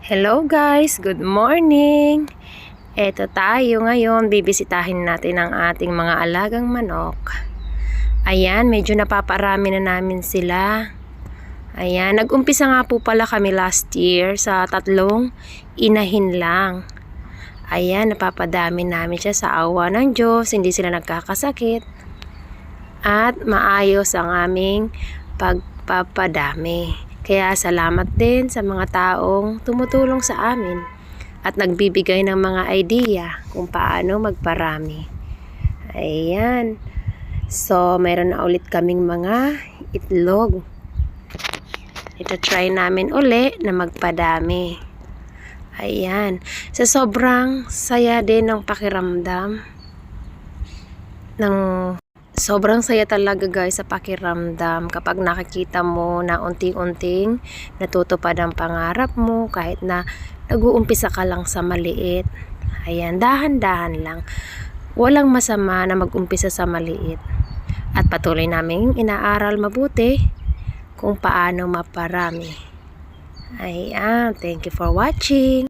Hello guys, good morning! Eto tayo ngayon, bibisitahin natin ang ating mga alagang manok. Ayan, medyo napaparami na namin sila. Ayan, nag-umpisa nga po pala kami last year sa 3 inahin lang. Ayan, napapadami namin siya sa awa ng Diyos, hindi sila nagkakasakit. At maayos ang aming pagpapadami. Kaya salamat din sa mga taong tumutulong sa amin at nagbibigay ng mga idea kung paano magparami. Ayan. So, mayroon na ulit kaming mga itlog. Ito try namin uli na magpadami. Ayan. Sa sobrang saya din ng pakiramdam sobrang saya talaga guys sa pakiramdam kapag nakikita mo na unti-unting natutupad ang pangarap mo kahit na nag-uumpisa ka lang sa maliit. Ayan, dahan-dahan lang. Walang masama na mag-umpisa sa maliit. At patuloy naming inaaral mabuti kung paano maparami. Ayan, thank you for watching.